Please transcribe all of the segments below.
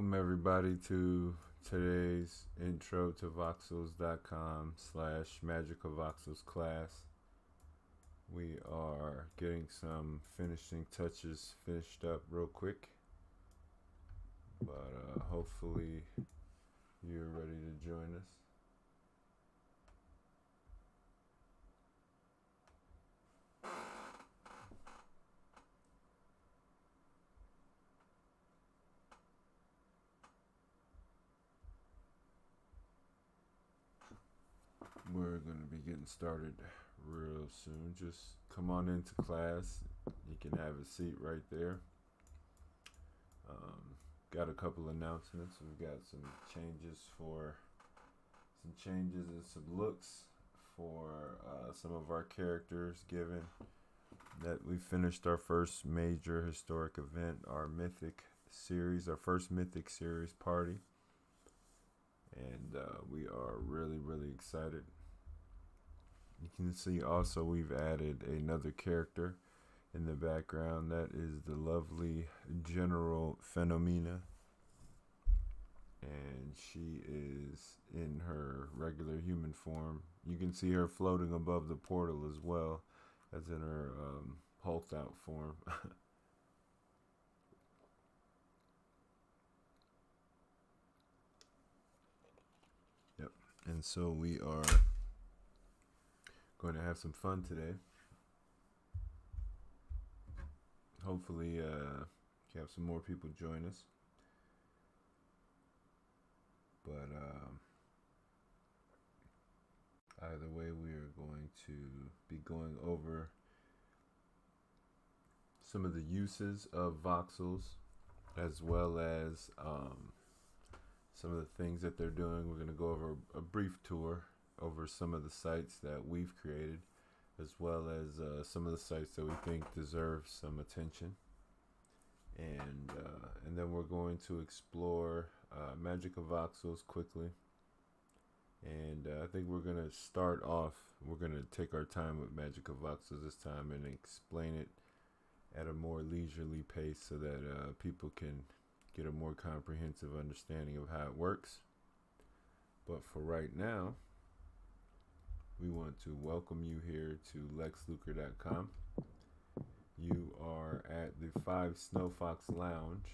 Welcome everybody to today's intro to voxels.com/Magicavoxels class. We are getting some finishing touches finished up real quick, but hopefully you're ready to join us. We're going to be getting started real soon. Just come on into class. You can have a seat right there. Got a couple announcements. We've got some changes and some looks for some of our characters, given that we finished our first major historic event, our mythic series, our first mythic series party. And we are really excited. You can see also we've added another character in the background. That is the lovely General Phenomena, and she is in her regular human form. You can see her floating above the portal as well as in her hulked out form. Yep. And so we are going to have some fun today. Hopefully have some more people join us. But either way, we are going to be going over some of the uses of voxels, as well as some of the things that they're doing. We're going to go over a brief tour over some of the sites that we've created, as well as some of the sites that we think deserve some attention. And then we're going to explore Magicavoxels quickly. And I think we're going to start off, we're going to take our time with Magicavoxels this time and explain it at a more leisurely pace so that people can get a more comprehensive understanding of how it works. But for right now, we want to welcome you here to lexluker.com. You are at the 5 Snow Fox Lounge,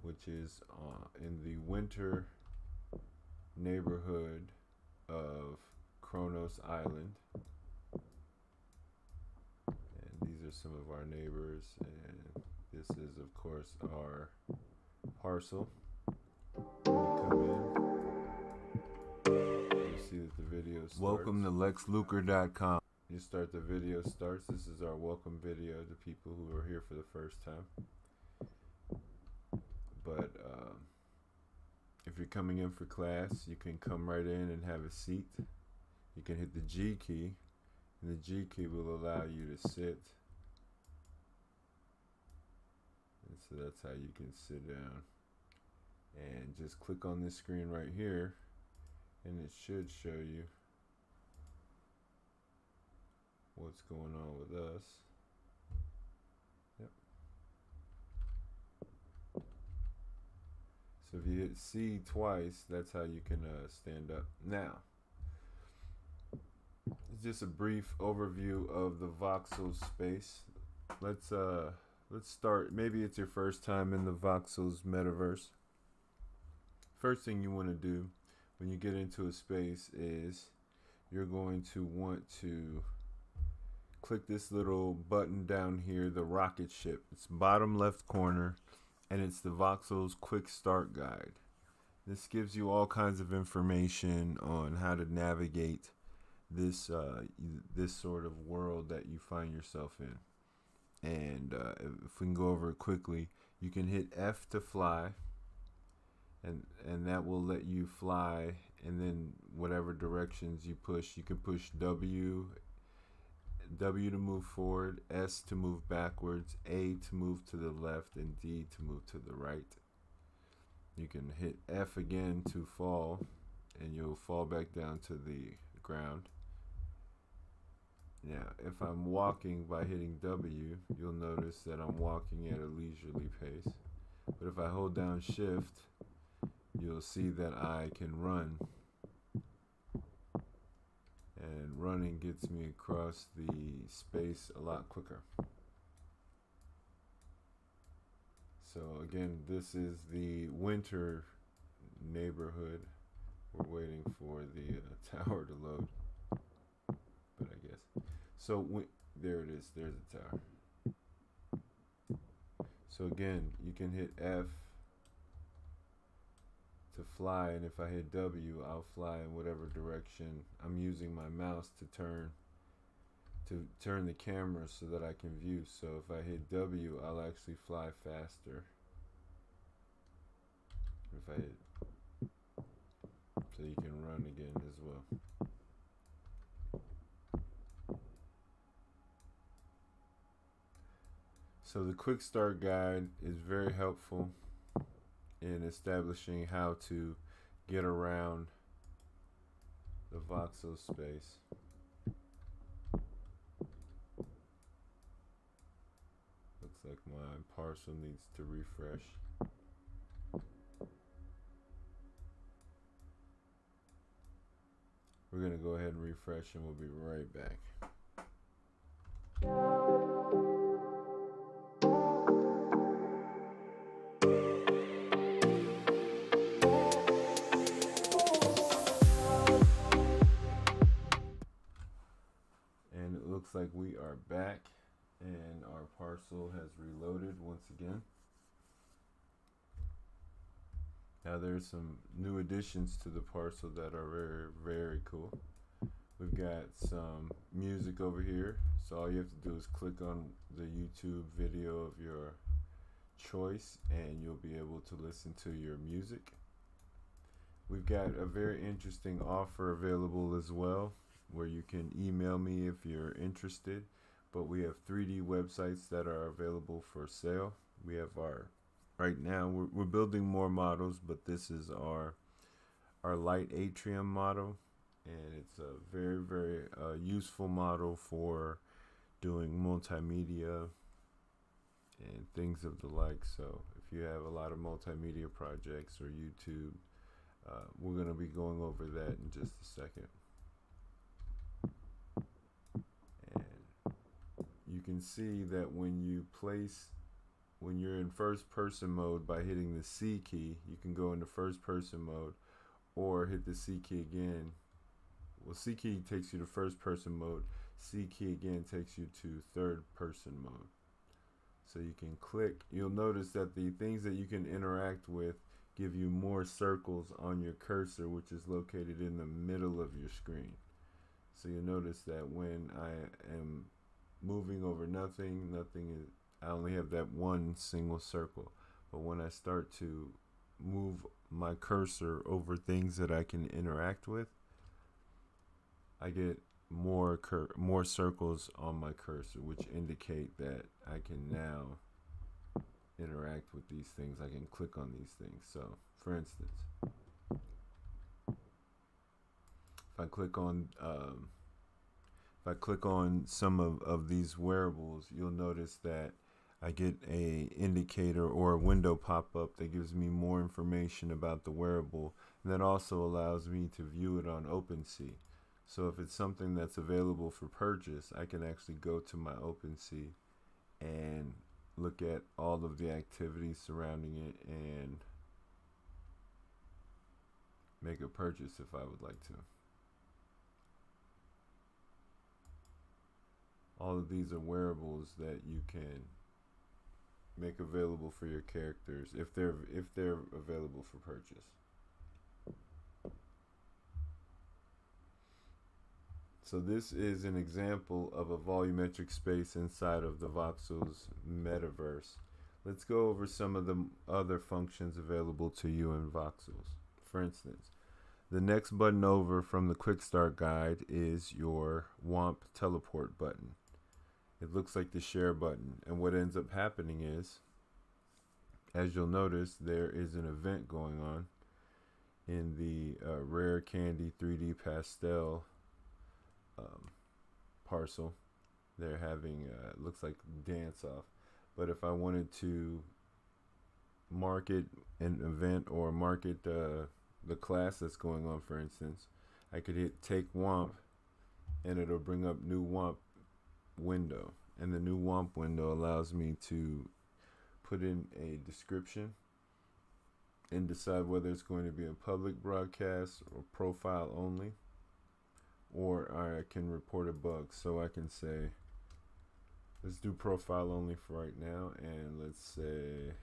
which is in the winter neighborhood of Kronos Island. And these are some of our neighbors, and this is of course our parcel. When you come in, you see that the video starts. Welcome to lexluker.com. You start, the video starts. This is our welcome video to people who are here for the first time. But if you're coming in for class, you can come right in and have a seat. You can hit the G key, and the G key will allow you to sit. And so that's how you can sit down. And just click on this screen right here, and it should show you what's going on with us. Yep. So if you hit C twice, that's how you can stand up. Now, it's just a brief overview of the voxel space. Let's start. Maybe it's your first time in the voxels metaverse. First thing you want to do when you get into a space is you're going to want to click this little button down here, the rocket ship. It's bottom left corner, and it's the Voxels Quick Start Guide. This gives you all kinds of information on how to navigate this this sort of world that you find yourself in. And if we can go over it quickly, you can hit F to fly, and that will let you fly, and then whatever directions you push, you can push W to move forward, S to move backwards, A to move to the left, and D to move to the right. You can hit F again to fall, and you'll fall back down to the ground. Now, if I'm walking by hitting W, you'll notice that I'm walking at a leisurely pace. But if I hold down shift, you'll see that I can run, and running gets me across the space a lot quicker. So again, this is the winter neighborhood. We're waiting for the tower to load, but I guess. So there it is, there's the tower. So again, you can hit F to fly, and if I hit W, I'll fly in whatever direction. I'm using my mouse to turn the camera so that I can view. So if I hit W, I'll actually fly faster. If I hit, so you can run again as well. So the quick start guide is very helpful in establishing how to get around the voxel space. Looks like my parcel needs to refresh. We're going to go ahead and refresh, and we'll be right back. And it looks like we are back, and our parcel has reloaded once again. Now there's some new additions to the parcel that are very, very cool. We've got some music over here, so all you have to do is click on the YouTube video of your choice and you'll be able to listen to your music. We've got a very interesting offer available as well, where you can email me if you're interested, but we have 3D websites that are available for sale. We have right now we're building more models, but this is our light atrium model, and it's a very, very useful model for doing multimedia and things of the like. So if you have a lot of multimedia projects or YouTube, we're going to be going over that in just a second. And you can see that when you're in first person mode by hitting the C key, you can go into first person mode, or hit the C key again. Well, C key takes you to first person mode. C key again takes you to third person mode. So you can click. You'll notice that the things that you can interact with give you more circles on your cursor, which is located in the middle of your screen. So you'll notice that when I am moving over nothing is, I only have that one single circle. But when I start to move my cursor over things that I can interact with, I get more circles on my cursor, which indicate that I can now interact with these things. I can click on these things. So for instance, if I click on some of these wearables, you'll notice that I get a indicator or a window pop up that gives me more information about the wearable, and that also allows me to view it on OpenSea. So if it's something that's available for purchase, I can actually go to my OpenSea and look at all of the activities surrounding it and make a purchase if I would like to. All of these are wearables that you can make available for your characters if they're available for purchase. So this is an example of a volumetric space inside of the Voxels metaverse. Let's go over some of the other functions available to you in Voxels. For instance, the next button over from the quick start guide is your WAMP teleport button. It looks like the share button, and what ends up happening is, as you'll notice, there is an event going on in the Rare Candy 3D Pastel parcel. They're having looks like dance off, but if I wanted to market an event or market the class that's going on, for instance, I could hit take WOMP and it'll bring up new WOMP window. And the new WOMP window allows me to put in a description and decide whether it's going to be a public broadcast or profile only, or I can report a bug. So I can say, let's do profile only for right now, and let's say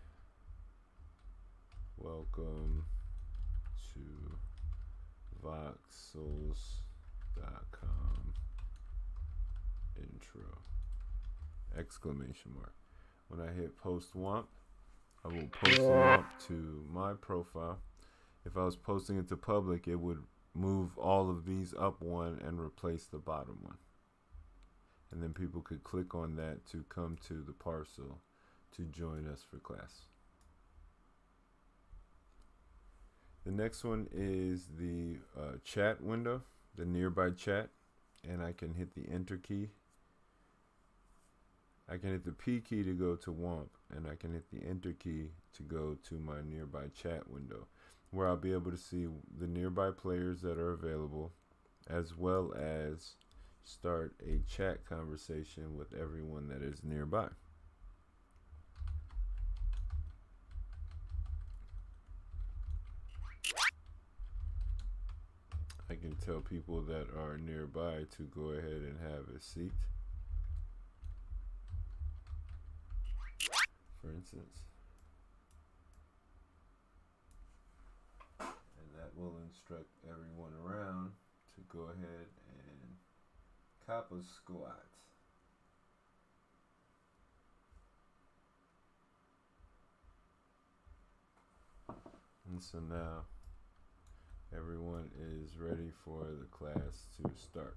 welcome to Voxels.com intro exclamation mark. When I hit post WOMP, I will post the WOMP to my profile. If I was posting it to public, it would move all of these up one and replace the bottom one. And then people could click on that to come to the parcel to join us for class. The next one is the chat window, the nearby chat, and I can hit the enter key. I can hit the P key to go to WOMP, and I can hit the enter key to go to my nearby chat window, where I'll be able to see the nearby players that are available, as well as start a chat conversation with everyone that is nearby. I can tell people that are nearby to go ahead and have a seat, for instance. And that will instruct everyone around to go ahead and cop a squat. And so now everyone is ready for the class to start.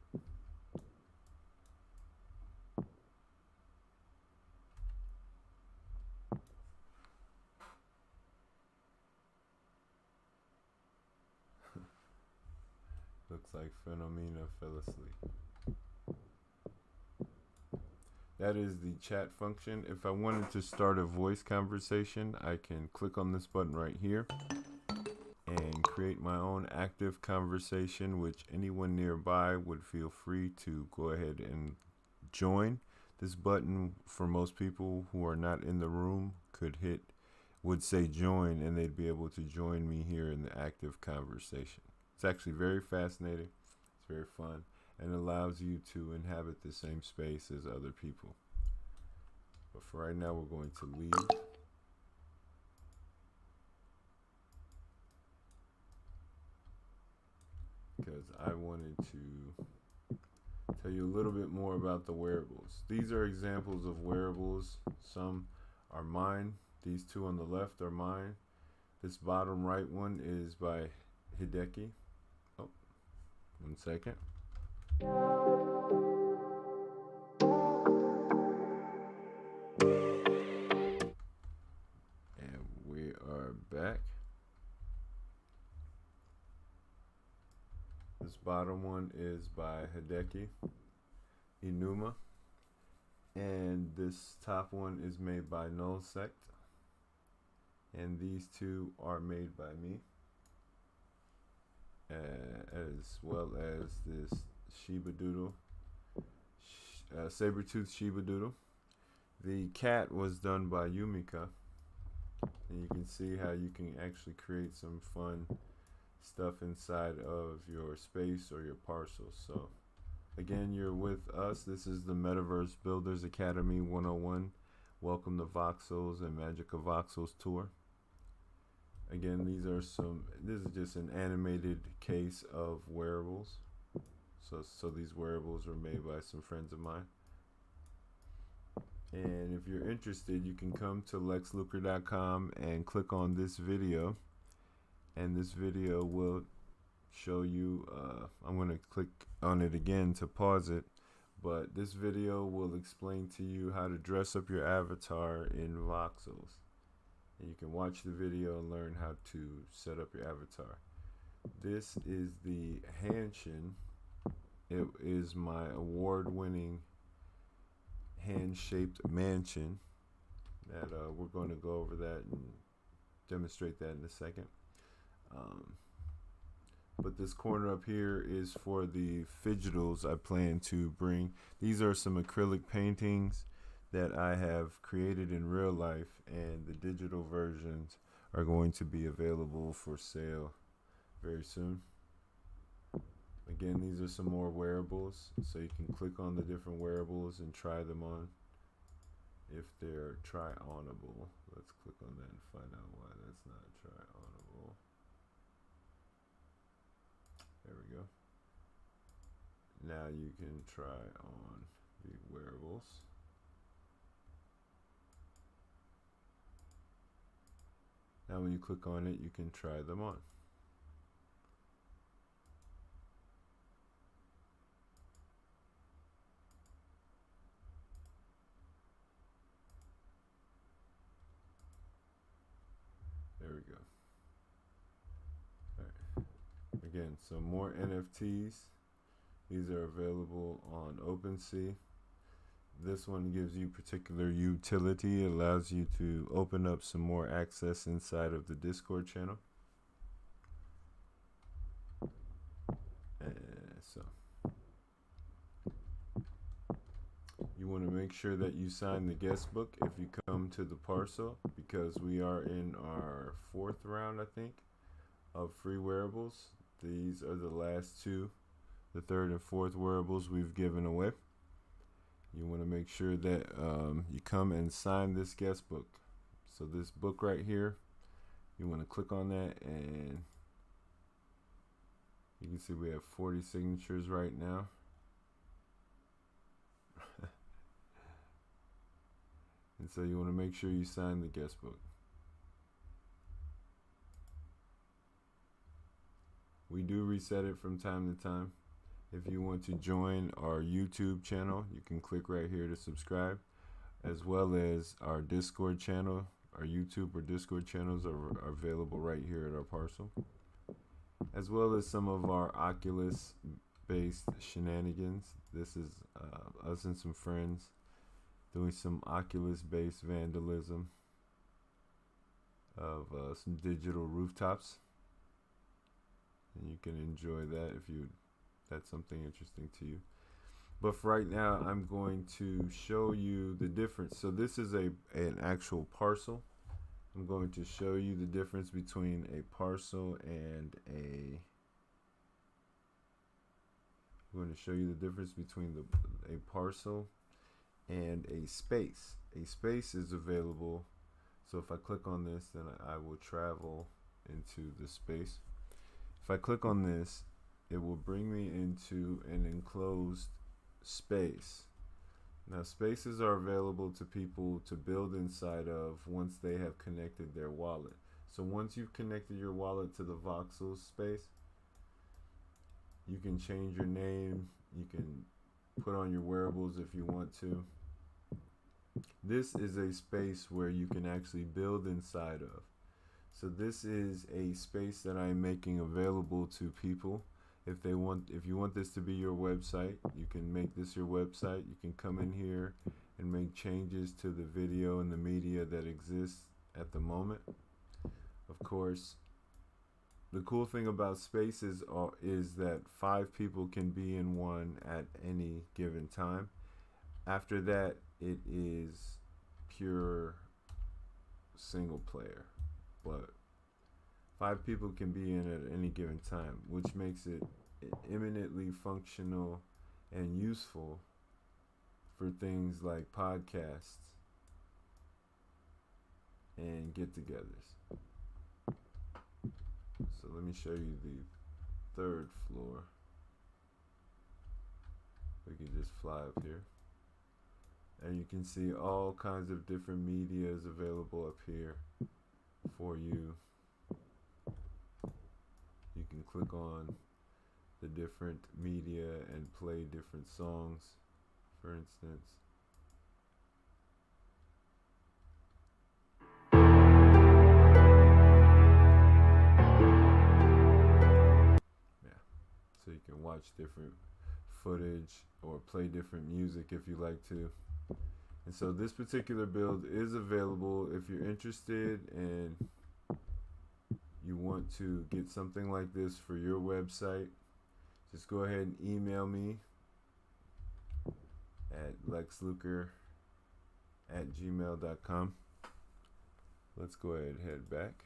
Looks like Phenomena fell asleep. That is the chat function. If I wanted to start a voice conversation, I can click on this button right here and create my own active conversation, which anyone nearby would feel free to go ahead and join. This button, for most people who are not in the room, would say join, and they'd be able to join me here in the active conversation. It's actually very fascinating. It's very fun, and allows you to inhabit the same space as other people. But for right now, we're going to leave. Because I wanted to tell you a little bit more about the wearables. These are examples of wearables. Some are mine. These two on the left are mine. This bottom right one is by Hideki. Oh, 1 second. And we are back. This bottom one is by Hideki Inuma, and this top one is made by Null Sect, and these two are made by me, as well as this Shiba Doodle, Sabertooth Shiba Doodle. The cat was done by Yumika, and you can see how you can actually create some fun stuff inside of your space or your parcel. So again, you're with us. This is the Metaverse Builders Academy 101. Welcome to Voxels and Magicavoxels tour. Again, this is just an animated case of wearables. So these wearables were made by some friends of mine. And if you're interested, you can come to lexluker.com and click on this video. And this video will show you, I'm going to click on it again to pause it, but this video will explain to you how to dress up your avatar in Voxels. And you can watch the video and learn how to set up your avatar. This is the Hanshin. It is my award-winning hand-shaped mansion that we're going to go over that in demonstrate that in a second. But this corner up here is for the fidgetals I plan to bring. These are some acrylic paintings that I have created in real life, and the digital versions are going to be available for sale very soon. Again, these are some more wearables, so you can click on the different wearables and try them on if they're try-onable. Let's click on that and find out why that's not try-onable. There we go. Now you can try on the wearables. Now when you click on it, you can try them on. There we go. All right. Again, so more NFTs. These are available on OpenSea. This one gives you particular utility. It allows you to open up some more access inside of the Discord channel. So you want to make sure that you sign the guest book if you come to the parcel, because we are in our 4th round, I think, of free wearables. These are the last two, the 3rd and 4th wearables we've given away. You want to make sure that you come and sign this guest book. So this book right here, you want to click on that, and you can see we have 40 signatures right now. And so you want to make sure you sign the guest book. We do reset it from time to time. If you want to join our YouTube channel, you can click right here to subscribe, as well as our Discord channel. Our YouTube or Discord channels are available right here at our parcel, as well as some of our Oculus-based shenanigans. This is us and some friends doing some Oculus-based vandalism of some digital rooftops, and you can enjoy that if that's something interesting to you. But for right now, I'm going to show you the difference. So this is an actual parcel. I'm going to show you the difference between a parcel and I'm going to show you the difference between a parcel and a space. A space is available. So if I click on this, then I will travel into the space. If I click on this, it will bring me into an enclosed space. Now, spaces are available to people to build inside of once they have connected their wallet. So once you've connected your wallet to the Voxels space, you can change your name, you can put on your wearables if you want to. This is a space where you can actually build inside of. So this is a space that I'm making available to people. If you want this to be your website, you can make this your website. You can come in here and make changes to the video and the media that exists at the moment. Of course, the cool thing about spaces is that 5 people can be in one at any given time. After that, it is pure single player, but 5 people can be in at any given time, which makes it eminently functional and useful for things like podcasts and get-togethers. So let me show you the 3rd floor. We can just fly up here, and you can see all kinds of different medias available up here for you. You can click on the different media and play different songs, for instance. Yeah, so you can watch different footage or play different music if you like to. And so this particular build is available if you're interested in you want to get something like this for your website, just go ahead and email me at lexluker@gmail.com. Let's go ahead and head back.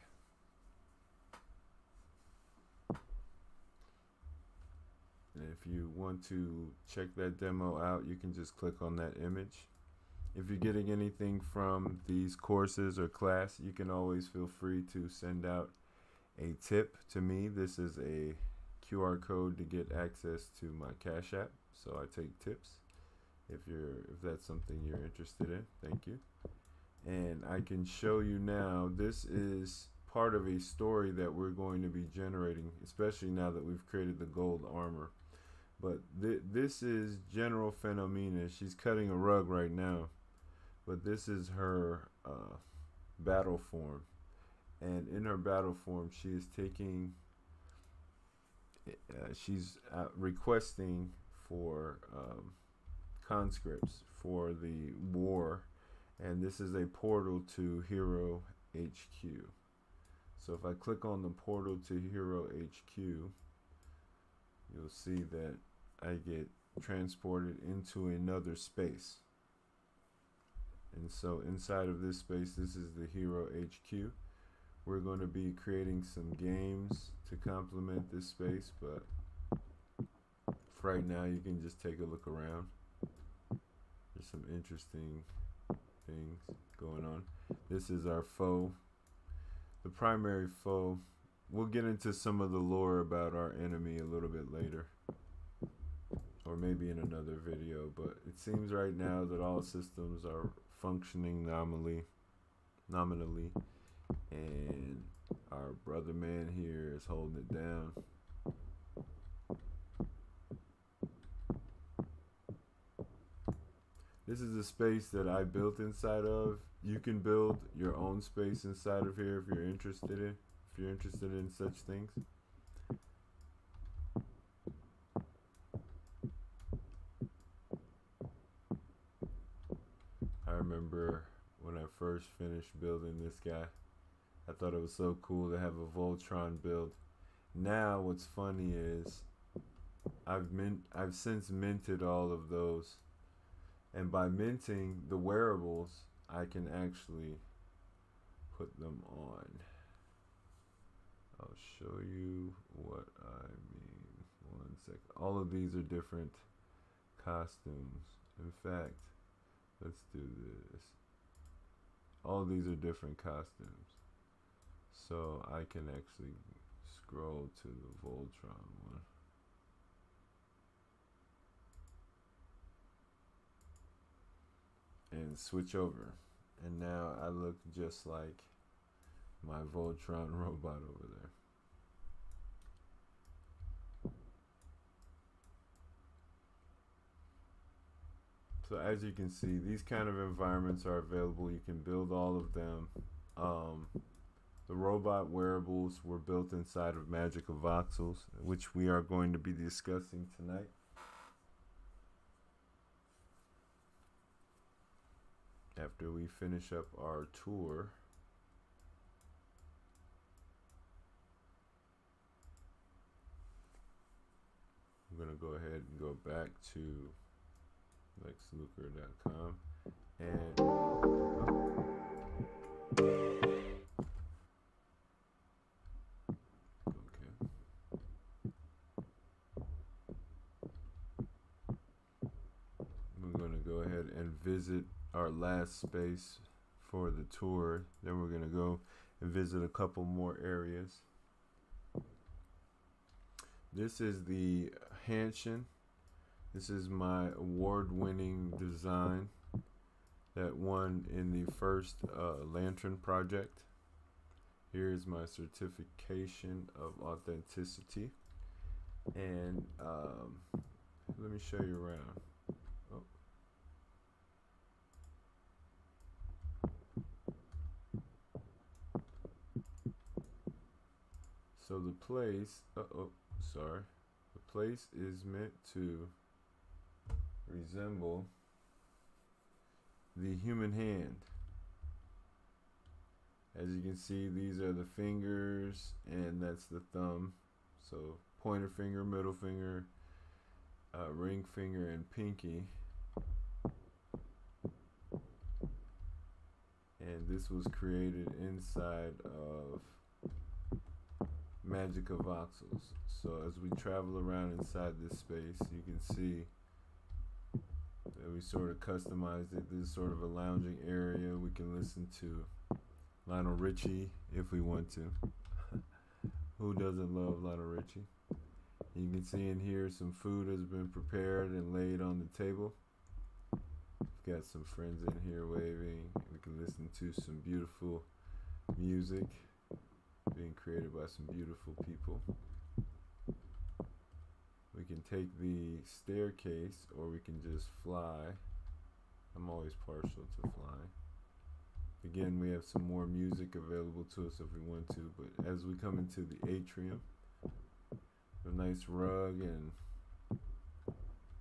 And if you want to check that demo out, you can just click on that image. If you're getting anything from these courses or class, you can always feel free to send out a tip to me. This is a QR code to get access to my Cash App, so I take tips if that's something you're interested in. Thank you. And I can show you now, this is part of a story that we're going to be generating, especially now that we've created the gold armor. But this is General Phenomena. She's cutting a rug right now, but this is her battle form. And in her battle form, she is taking, she's requesting for conscripts for the war. And this is a portal to Hero HQ. So if I click on the portal to Hero HQ, you'll see that I get transported into another space. And so inside of this space, this is the Hero HQ. We're going to be creating some games to complement this space, but for right now, you can just take a look around. There's some interesting things going on. This is our foe, the primary foe. We'll get into some of the lore about our enemy a little bit later, or maybe in another video, but it seems right now that all systems are functioning nominally, and our brother man here is holding it down. This is a space that I built inside of. You can build your own space inside of here if you're interested in such things. I remember when I first finished building this guy, I thought it was so cool to have a Voltron build. Now what's funny is I've since minted all of those. And by minting the wearables, I can actually put them on. I'll show you what I mean. 1 second. All of these are different costumes. In fact, let's do this. All of these are different costumes. So I can actually scroll to the Voltron one. And switch over, and now I look just like my Voltron robot over there. So as you can see, these kind of environments are available. You can build all of them. The robot wearables were built inside of Magicavoxels, which we are going to be discussing tonight. After we finish up our tour. I'm going to go ahead and go back to lexluker.com and we're going to go ahead and visit our last space for the tour. Then we're going to go and visit a couple more areas. This is the Hanshin. This is my award-winning design that won in the first Lantern project. Here's my certification of authenticity. And let me show you around. So the place, the place is meant to resemble the human hand. As you can see, these are the fingers, and that's the thumb. So pointer finger, middle finger, ring finger, and pinky. And this was created inside of Magicavoxels. So as we travel around inside this space, you can see that we sort of customized it. This is sort of a lounging area. We can listen to Lionel Richie if we want to. Who doesn't love Lionel Richie? You can see in here some food has been prepared and laid on the table. We've got some friends in here waving. We can listen to some beautiful music being created by some beautiful people. We can take the staircase, or we can just fly. I'm always partial to flying. Again, we have some more music available to us if we want to, but as we come into the atrium, a nice rug and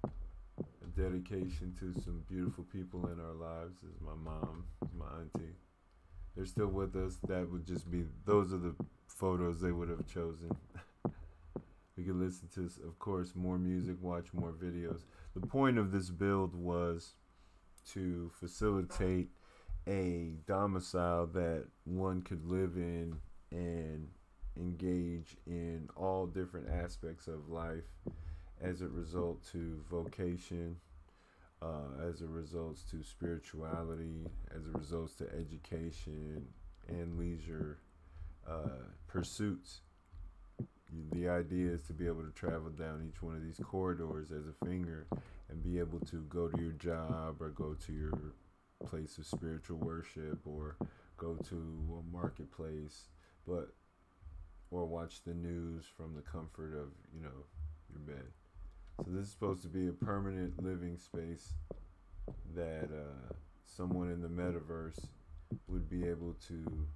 a dedication to some beautiful people in our lives. Is my mom, my auntie. They're still with us. That would just be, those are the photos they would have chosen. We could listen to, of course, more music, watch more videos. The point of this build was to facilitate a domicile that one could live in and engage in all different aspects of life as it results to vocation, as it results to spirituality, as it results to education and leisure pursuits. The idea is to be able to travel down each one of these corridors as a finger and be able to go to your job or go to your place of spiritual worship or go to a marketplace, or watch the news from the comfort of, your bed. So this is supposed to be a permanent living space that someone in the metaverse would be able to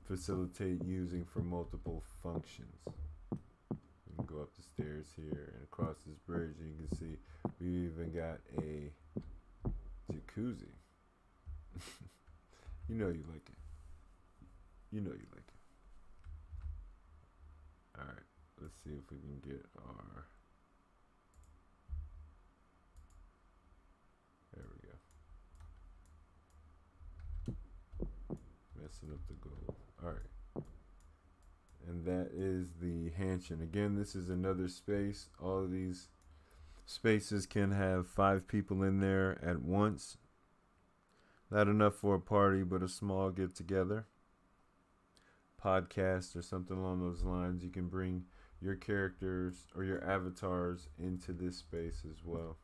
facilitate using for multiple functions. You can go up the stairs here and across this bridge, and you can see we even got a jacuzzi. You know you like it. You know you like it. Alright, let's see if we can get our... There we go. Messing up the goal. Alright. And that is the Hanshin. Again, this is another space. All of these spaces can have 5 people in there at once. Not enough for a party, but a small get-together. Podcast or something along those lines. You can bring your characters or your avatars into this space as well.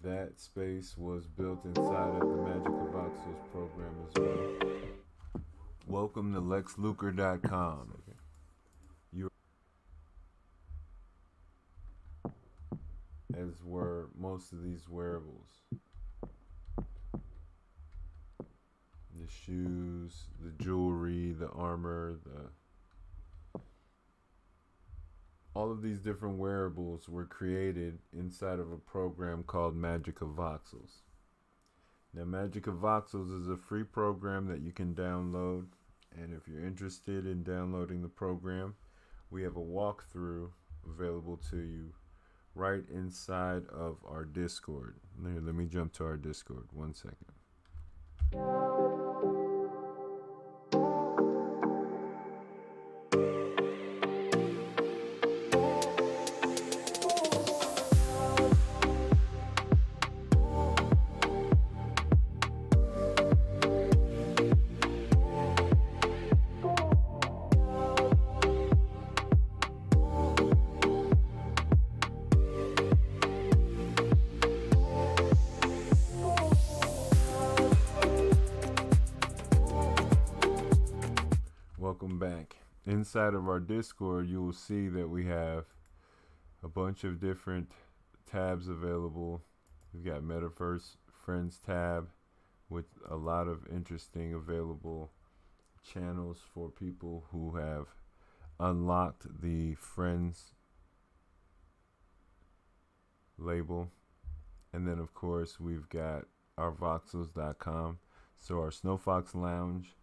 That space was built inside of the Magicavoxels program as well. Welcome to LexLuker.com. As were most of these wearables. The shoes, the jewelry, the armor, all of these different wearables were created inside of a program called Magicavoxels. Now, Magicavoxels is a free program that you can download, and if you're interested in downloading the program, we have a walkthrough available to you right inside of our Discord. Here, let me jump to our Discord. 1 second. Welcome back. Inside of our Discord, you will see that we have a bunch of different tabs available. We've got Metaverse Friends tab with a lot of interesting available channels for people who have unlocked the Friends label. And then, of course, we've got our Voxels.com. So our Snow Fox Lounge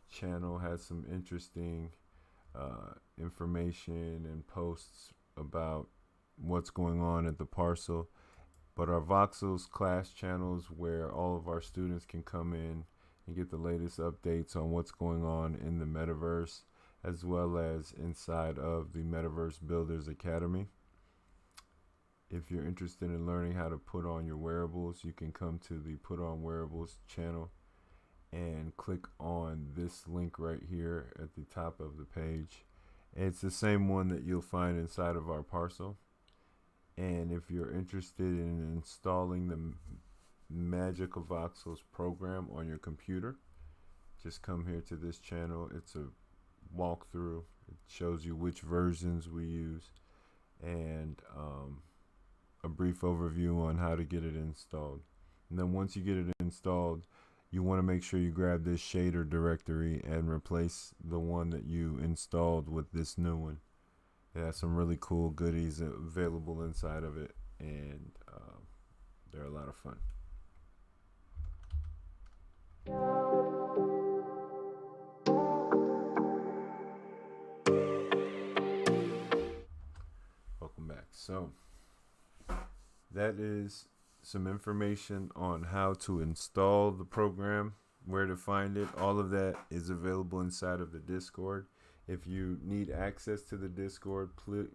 channel has some interesting information and posts about what's going on at the parcel. But our Voxels class channels, where all of our students can come in and get the latest updates on what's going on in the metaverse, as well as inside of the Metaverse Builders Academy. If you're interested in learning how to put on your wearables, you can come to the Put On Wearables channel and click on this link right here at the top of the page. And it's the same one that you'll find inside of our parcel. And if you're interested in installing the Magicavoxels program on your computer, just come here to this channel. It's a walkthrough. It shows you which versions we use and a brief overview on how to get it installed. And then once you get it installed, you want to make sure you grab this shader directory and replace the one that you installed with this new one. It has some really cool goodies available inside of it, and they're a lot of fun. Welcome back. So that is some information on how to install the program, where to find it. All of that is available inside of the Discord. If you need access to the Discord,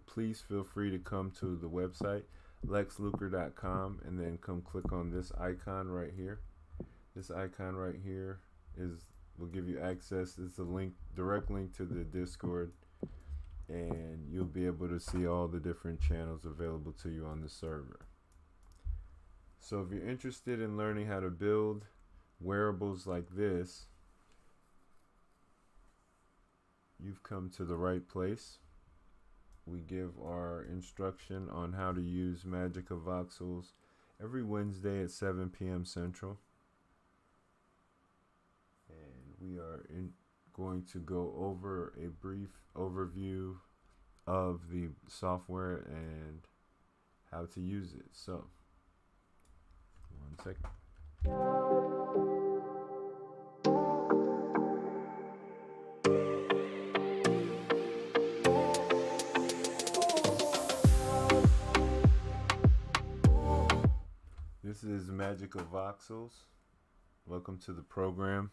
please feel free to come to the website, lexluker.com, and then come click on this icon right here. This icon right here will give you access. It's a link, direct link to the Discord, and you'll be able to see all the different channels available to you on the server. So if you're interested in learning how to build wearables like this, you've come to the right place. We give our instruction on how to use Magicavoxels every Wednesday at 7 p.m. Central. And we are going to go over a brief overview of the software and how to use it. So, 1 second. This is Magicavoxels. Welcome to the program.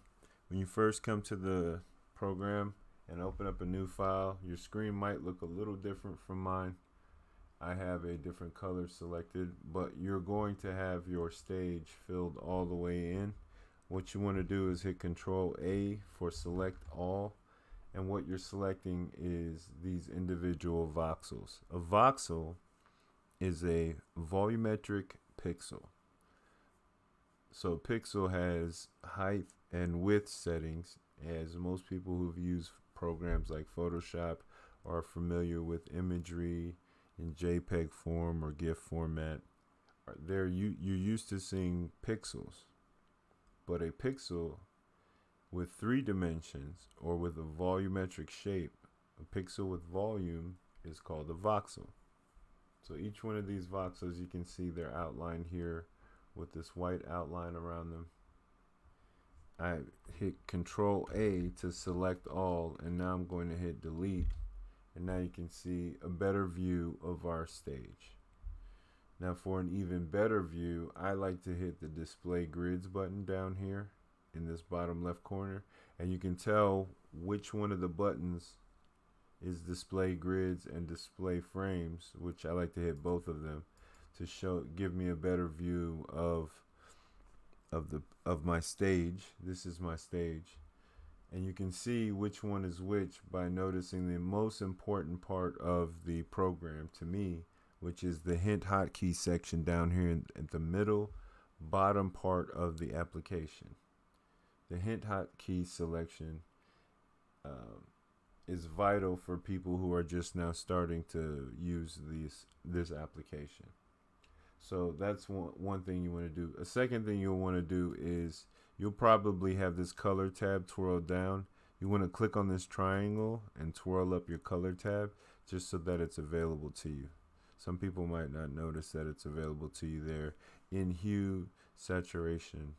When you first come to the program and open up a new file, your screen might look a little different from mine. I have a different color selected, but you're going to have your stage filled all the way in. What you want to do is hit Control A for select all, and what you're selecting is these individual voxels. A voxel is a volumetric pixel. So pixel has height and width settings, as most people who've used programs like Photoshop are familiar with imagery in JPEG form or GIF format. You're used to seeing pixels, but a pixel with 3 dimensions or with a volumetric shape, a pixel with volume, is called a voxel. So each one of these voxels, you can see they're outlined here with this white outline around them. I hit Control A to select all, and now I'm going to hit delete, and now you can see a better view of our stage. Now for an even better view, I like to hit the display grids button down here in this bottom left corner, and you can tell which one of the buttons is display grids and display frames, which I like to hit both of them to give me a better view of my stage. This is my stage, and you can see which one is which by noticing the most important part of the program to me, which is the hint hotkey section down here at the middle bottom part of the application. The hint hotkey selection is vital for people who are just now starting to use this application. So that's one thing you want to do. A second thing you'll want to do is you'll probably have this color tab twirled down. You want to click on this triangle and twirl up your color tab just so that it's available to you. Some people might not notice that it's available to you there in hue, saturation,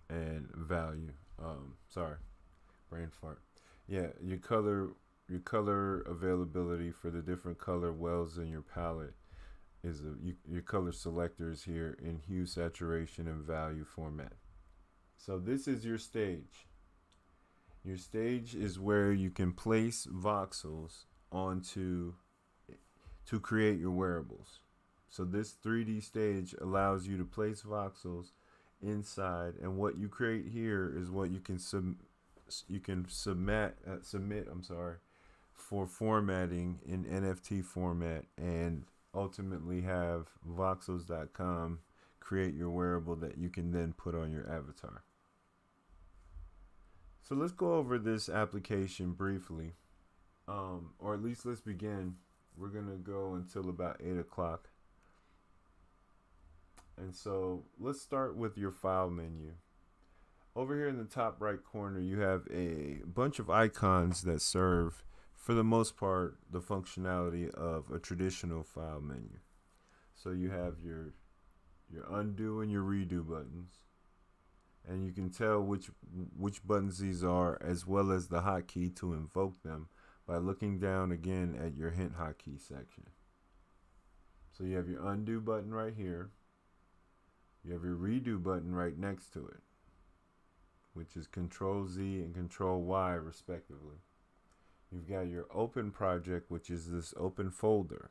and value. Sorry, brain fart. Yeah, your color availability for the different color wells in your palette is your color selector is here in hue, saturation, and value format. So this is your stage. Your stage is where you can place voxels onto to create your wearables. So this 3D stage allows you to place voxels inside, and what you create here is what you can submit. I'm sorry, for formatting in NFT format, and ultimately have Voxels.com create your wearable that you can then put on your avatar. So let's go over this application briefly, or at least let's begin. We're gonna go until about 8 o'clock. And so let's start with your file menu. Over here in the top right corner, you have a bunch of icons that serve, for the most part, the functionality of a traditional file menu. So you have your undo and your redo buttons, and you can tell which buttons these are, as well as the hotkey to invoke them by looking down again at your hint hotkey section. So you have your undo button right here. You have your redo button right next to it, which is Control Z and Control Y respectively. You've got your open project, which is this open folder.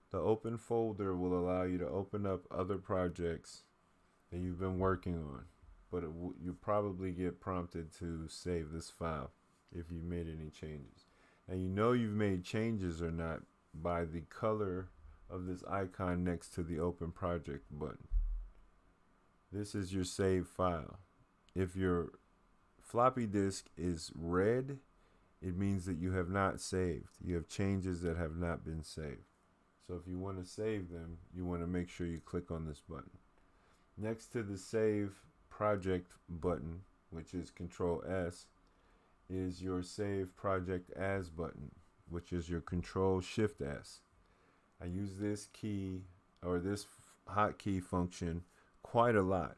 The open folder will allow you to open up other projects that you've been working on, but you probably get prompted to save this file if you made any changes. Now you know you've made changes or not by the color of this icon next to the open project button. This is your save file. If your floppy disk is red, it means that you have not saved. You have changes that have not been saved. So if you want to save them, you want to make sure you click on this button. Next to the save project button, which is Control S, is your save project as button, which is your Control Shift S. I use this key or this hotkey function quite a lot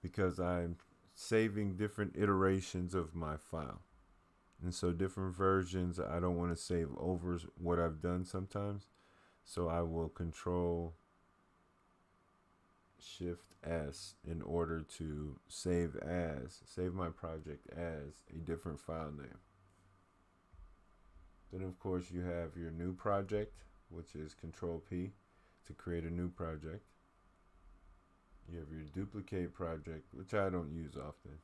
because I'm saving different iterations of my file. And so different versions, I don't want to save over what I've done sometimes. So I will Control Shift S in order to save my project as a different file name. Then of course you have your new project, which is Control P to create a new project. You have your duplicate project, which I don't use often,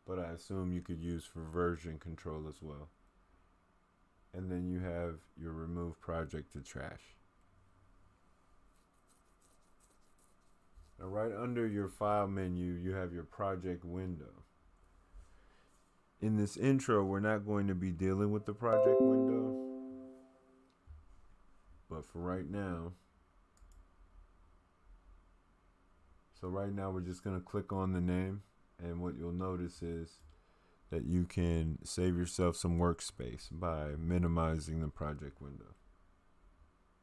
but I assume you could use for version control as well. And then you have your remove project to trash. Now right under your file menu, you have your project window. In this intro, we're not going to be dealing with the project window, but for right now, we're just going to click on the name, and what you'll notice is that you can save yourself some workspace by minimizing the project window.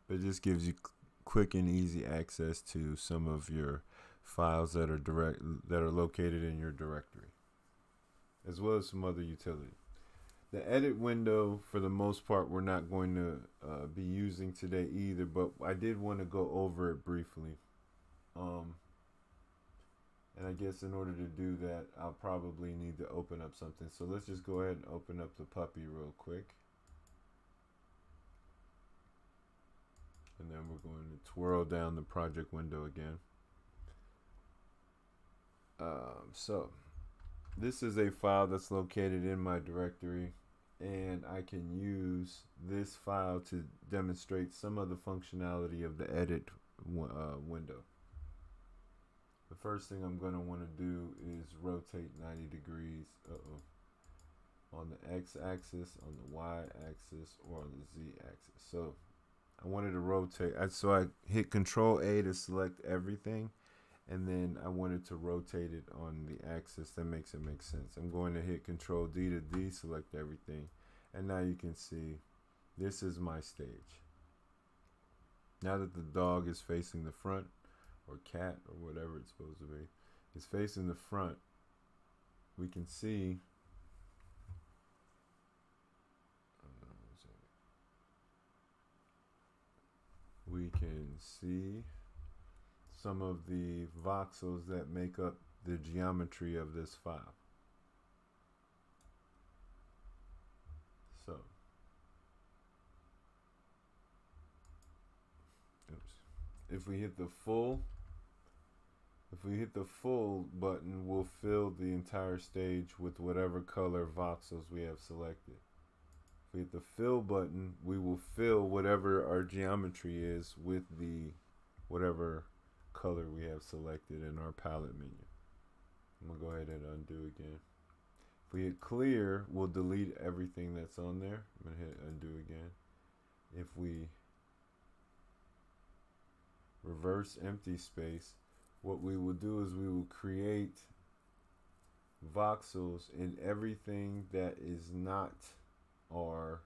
But it just gives you quick and easy access to some of your files that are located in your directory, as well as some other utility. The edit window, for the most part, we're not going to be using today either, but I did want to go over it briefly. And I guess in order to do that, I'll probably need to open up something. So let's just go ahead and open up the puppy real quick. And then we're going to twirl down the project window again. So this is a file that's located in my directory, and I can use this file to demonstrate some of the functionality of the edit window. The first thing I'm going to want to do is rotate 90 degrees on the x-axis, on the y-axis, or on the z-axis. So I wanted to rotate. So I hit Control A to select everything, and then I wanted to rotate it on the axis. That makes it make sense. I'm going to hit Control D to deselect everything, and now you can see this is my stage. Now that the dog is facing the front, or cat, or whatever it's supposed to be, is facing the front, we can see some of the voxels that make up the geometry of this file. So, if we hit the full button, we'll fill the entire stage with whatever color voxels we have selected. If we hit the fill button, we will fill whatever our geometry is with the whatever color we have selected in our palette menu. I'm gonna go ahead and undo again. If we hit clear, we'll delete everything that's on there. I'm gonna hit undo again. If we reverse empty space, what we will do is we will create voxels in everything that is not our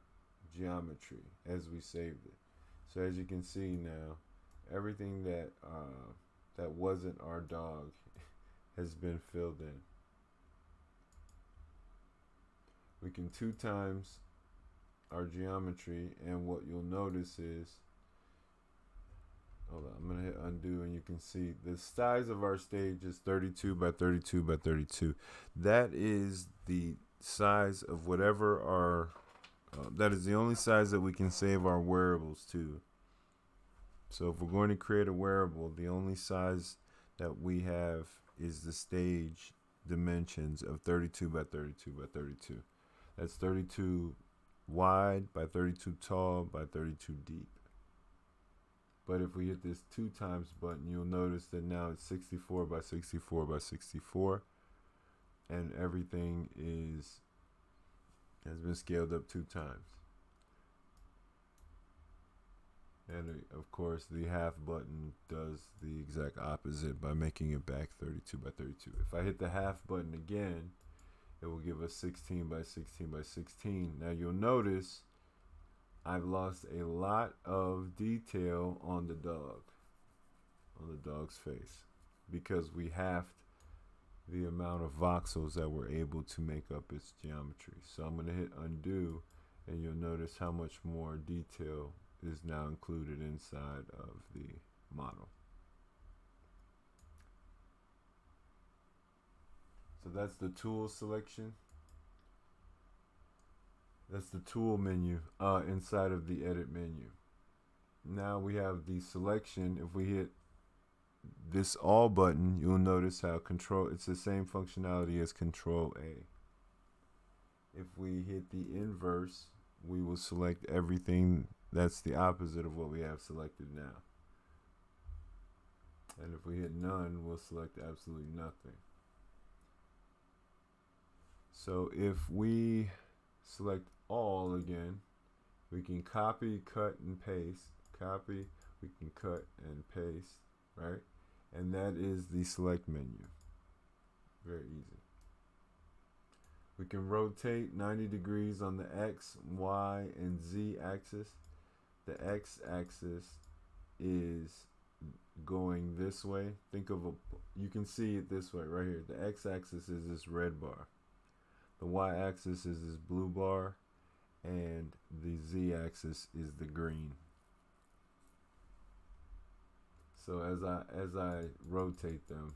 geometry as we saved it. So as you can see now, everything that that wasn't our dog has been filled in. We can 2 times our geometry, and what you'll notice is, hold on, I'm gonna hit undo, and you can see the size of our stage is 32 by 32 by 32. That is the size of whatever our that is the only size that we can save our wearables to. So if we're going to create a wearable, the only size that we have is the stage dimensions of 32 by 32 by 32. That's 32 wide by 32 tall by 32 deep. But if we hit this 2 times button, you'll notice that now it's 64 by 64 by 64, and everything has been scaled up 2 times. And of course, the half button does the exact opposite by making it back 32 by 32. If I hit the half button again, it will give us 16 by 16 by 16. Now you'll notice I've lost a lot of detail on the dog's face, because we halved the amount of voxels that we're able to make up its geometry. So I'm going to hit undo, and you'll notice how much more detail is now included inside of the model. So that's the tool selection. That's the tool menu inside of the edit menu. Now we have the selection. If we hit this all button, you'll notice how it's the same functionality as Control A. If we hit the inverse, we will select everything that's the opposite of what we have selected now. And if we hit none, we'll select absolutely nothing. So if we select all again, we can copy, cut, and paste. Copy, we can cut and paste, right? And that is the select menu. Very easy. We can rotate 90 degrees on the X, Y, and Z axis. The X axis is going this way. Think of you can see it this way right here. The X axis is this red bar. The Y axis is this blue bar, and the Z axis is the green. So as I rotate them,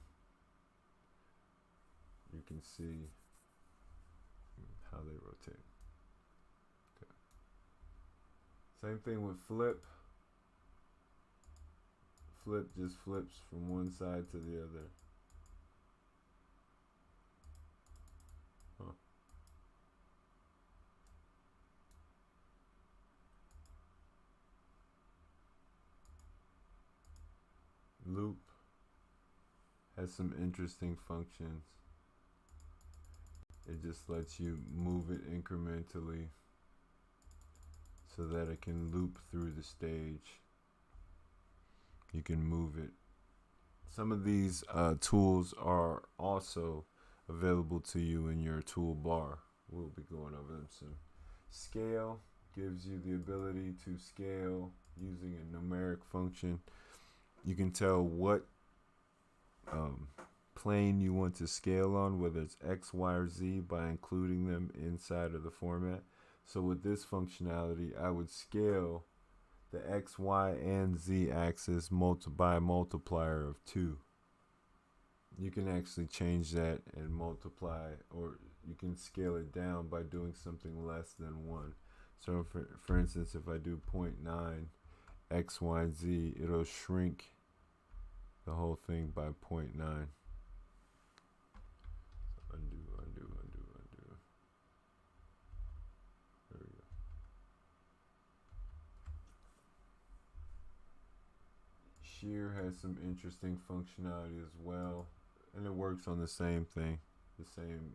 you can see how they rotate. Okay. Same thing with flip. Flip just flips from one side to the other. Huh. Loop has some interesting functions. It just lets you move it incrementally so that it can loop through the stage. You can move it Some of these tools are also available to you in your toolbar. We'll be going over them soon. Scale gives you the ability to scale using a numeric function. You can tell what um, plane you want to scale on, whether it's X, Y, or Z, by including them inside of the format. So with this functionality, I would scale the X, Y, and Z axis by a multiplier of 2. You can actually change that and multiply, or you can scale it down by doing something less than 1. So for instance, if I do 0.9 X, Y, Z, it'll shrink the whole thing by 0.9. Undo. There we go. Shear has some interesting functionality as well, and it works on the same thing, the same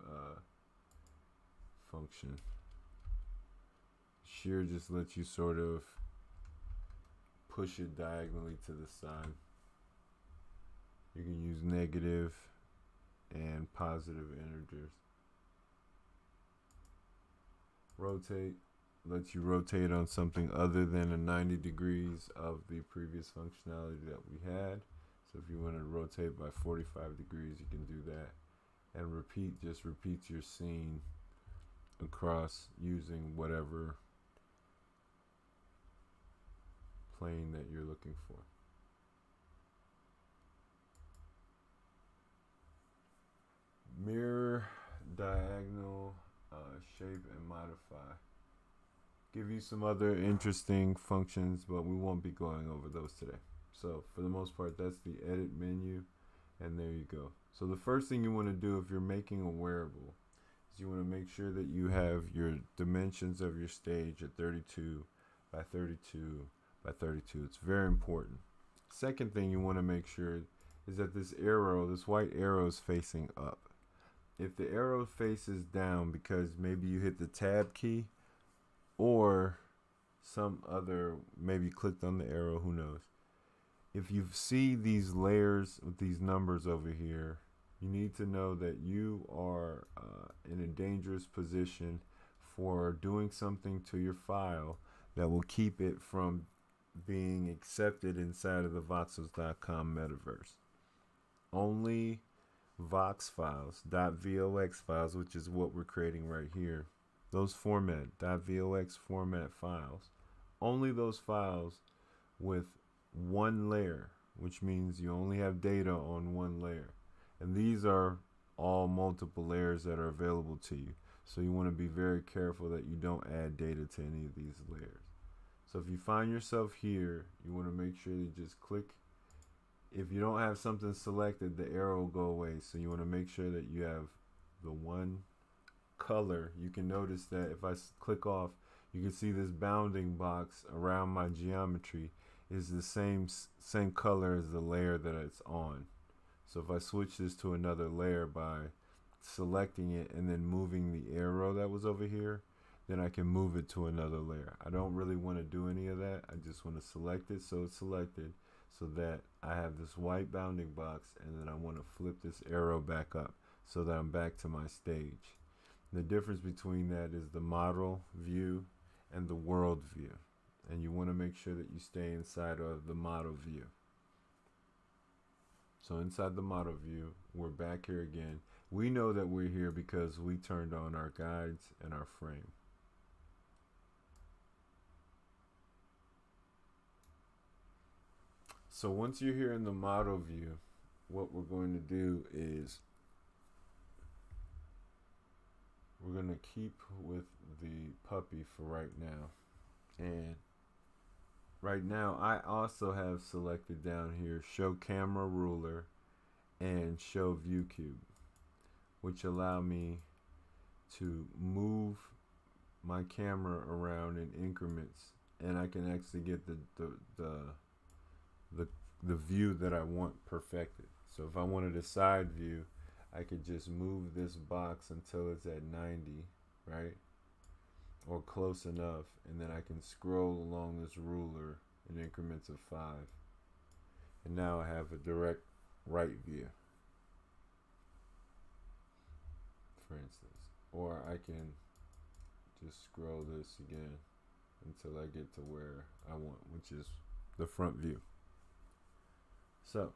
function. Shear just lets you sort of push it diagonally to the side. You can use negative and positive integers. Rotate lets you rotate on something other than a 90 degrees of the previous functionality that we had. So if you want to rotate by 45 degrees, you can do that. And repeat just repeats your scene across using whatever plane that you're looking for. Mirror, diagonal, shape, and modify give you some other interesting functions, but we won't be going over those today. So for the most part, that's the edit menu, and there you go. So the first thing you want to do if you're making a wearable is you want to make sure that you have your dimensions of your stage at 32 by 32 by 32. It's very important. Second thing you want to make sure is that this white arrow is facing up. If the arrow faces down because maybe you hit the tab key or some other, maybe clicked on the arrow, who knows. If you see these layers with these numbers over here, you need to know that you are in a dangerous position for doing something to your file that will keep it from being accepted inside of the Voxels.com metaverse. Only Vox files, .vox files, which is what we're creating right here, those .vox format files, only those files with one layer, which means you only have data on one layer. And these are all multiple layers that are available to you. So you want to be very careful that you don't add data to any of these layers. So if you find yourself here, you want to make sure you just click. If you don't have something selected, the arrow will go away. So you want to make sure that you have the one color. You can notice that if I click off, you can see this bounding box around my geometry is the same color as the layer that it's on. So if I switch this to another layer by selecting it and then moving the arrow that was over here, then I can move it to another layer. I don't really want to do any of that. I just want to select it so it's selected, so that I have this white bounding box, and then I want to flip this arrow back up so that I'm back to my stage. The difference between that is the model view and the world view. And you want to make sure that you stay inside of the model view. So inside the model view, we're back here again. We know that we're here because we turned on our guides and our frame. So once you're here in the model view, what we're going to do is we're going to keep with the puppy for right now. And right now, I also have selected down here show camera ruler and show view cube, which allow me to move my camera around in increments, and I can actually get the view that I want perfected. So if I wanted a side view, I could just move this box until it's at 90, right? Or close enough, and then I can scroll along this ruler in increments of 5. And now I have a direct right view, for instance. Or I can just scroll this again until I get to where I want, which is the front view. So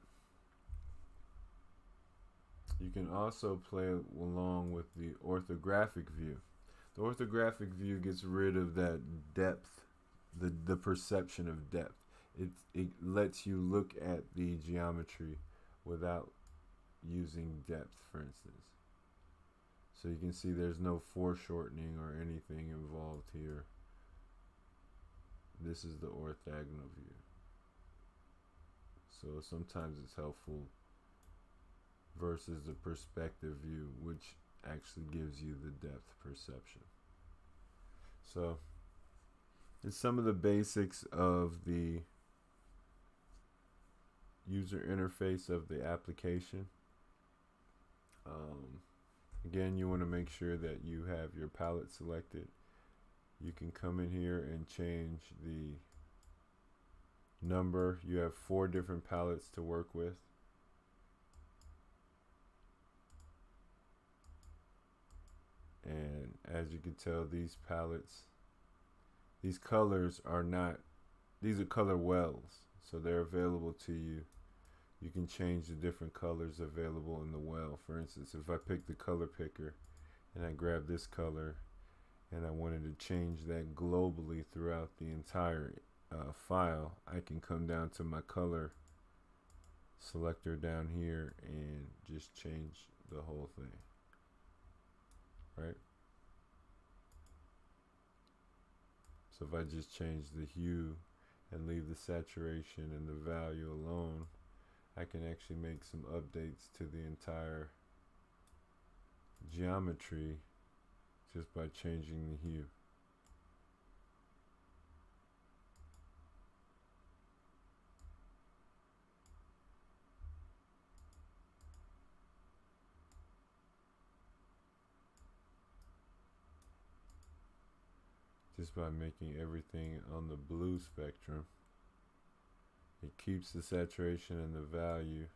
you can also play along with the orthographic view. The orthographic view gets rid of that depth, the perception of depth. It lets you look at the geometry without using depth, for instance. So you can see there's no foreshortening or anything involved here. This is the orthogonal view. So sometimes it's helpful versus the perspective view, which actually gives you the depth perception. So it's some of the basics of the user interface of the application. Again, you want to make sure that you have your palette selected. You can come in here and change the number. You have 4 different palettes to work with. And as you can tell, these palettes, these colors are not, these are color wells, so they're available to you. You can change the different colors available in the well. For instance, if I pick the color picker and I grab this color and I wanted to change that globally throughout the entire file, I can come down to my color selector down here and just change the whole thing, right? So if I just change the hue and leave the saturation and the value alone, I can actually make some updates to the entire geometry just by changing the hue. Just by making everything on the blue spectrum. It keeps the saturation and the value,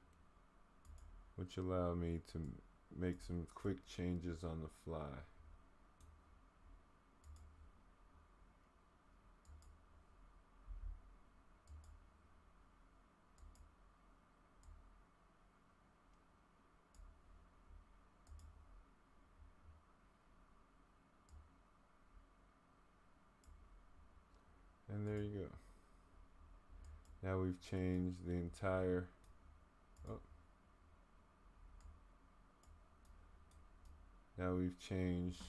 which allow me to make some quick changes on the fly. And there you go. Now we've changed the entire, now we've changed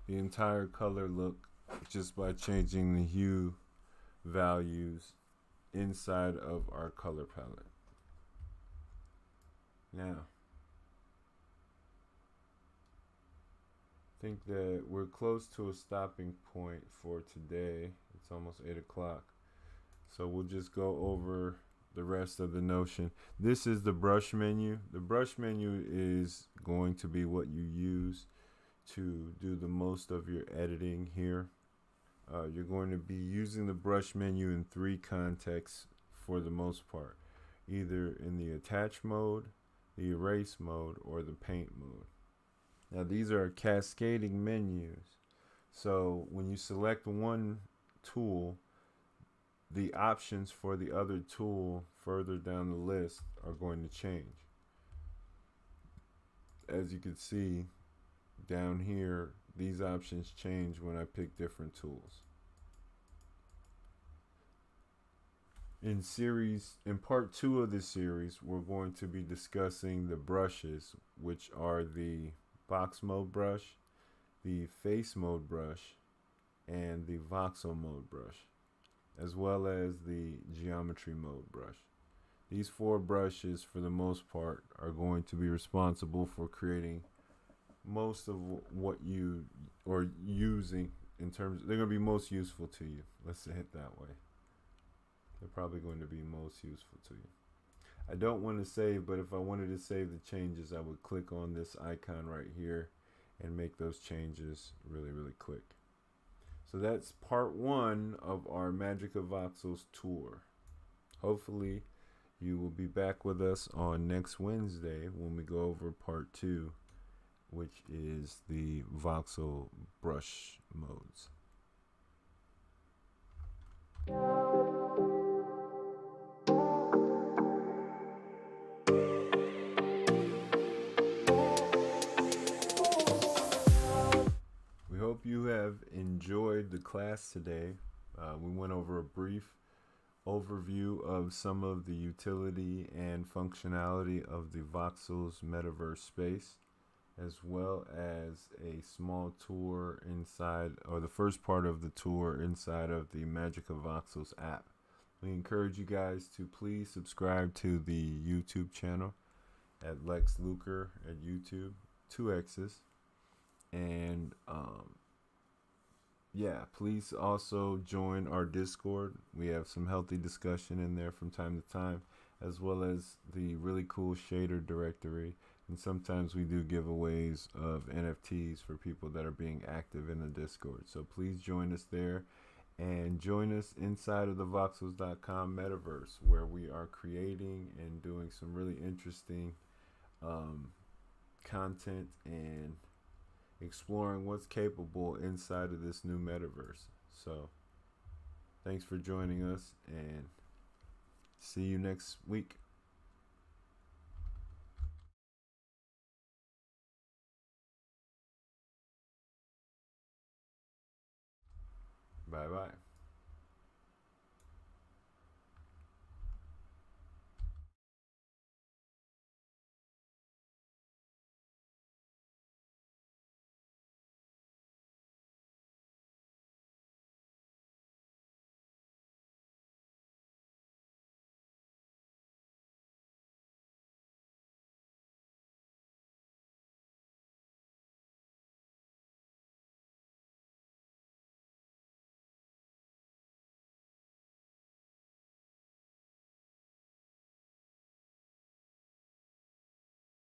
the entire color look just by changing the hue values inside of our color palette. Now, I think that we're close to a stopping point for today. It's almost 8 o'clock. So we'll just go over the rest of the notion. This is the brush menu. The brush menu is going to be what you use to do the most of your editing here. You're going to be using the brush menu in 3 contexts for the most part, either in the attach mode, the erase mode, or the paint mode. Now these are cascading menus. So when you select one tool, the options for the other tool further down the list are going to change. As you can see down here, these options change when I pick different tools. In part 2 of this series, we're going to be discussing the brushes, which are the box mode brush, the face mode brush, and the voxel mode brush, as well as the geometry mode brush. These 4 brushes, for the most part, are going to be responsible for creating most of what you are using in terms, they're going to be most useful to you. Let's say it that way. They're probably going to be most useful to you. I don't want to save, but if I wanted to save the changes, I would click on this icon right here and make those changes really, really quick. So that's part 1 of our Magicavoxels tour. Hopefully You will be back with us on next Wednesday when we go over part 2, which is the voxel brush modes. We hope you have enjoyed the class today. We went over a brief overview of some of the utility and functionality of the Voxels metaverse space, as well as a small tour inside, or the first part of the tour inside of the Magicavoxels app. We encourage you guys to please subscribe to the YouTube channel at Lex Luker at YouTube, 2X's. And yeah, please also join our Discord. We have some healthy discussion in there from time to time, as well as the really cool shader directory. And sometimes we do giveaways of NFTs for people that are being active in the Discord. So please join us there, and join us inside of the Voxels.com metaverse, where we are creating and doing some really interesting content and exploring what's capable inside of this new metaverse. So thanks for joining us, and see you next week. Bye bye.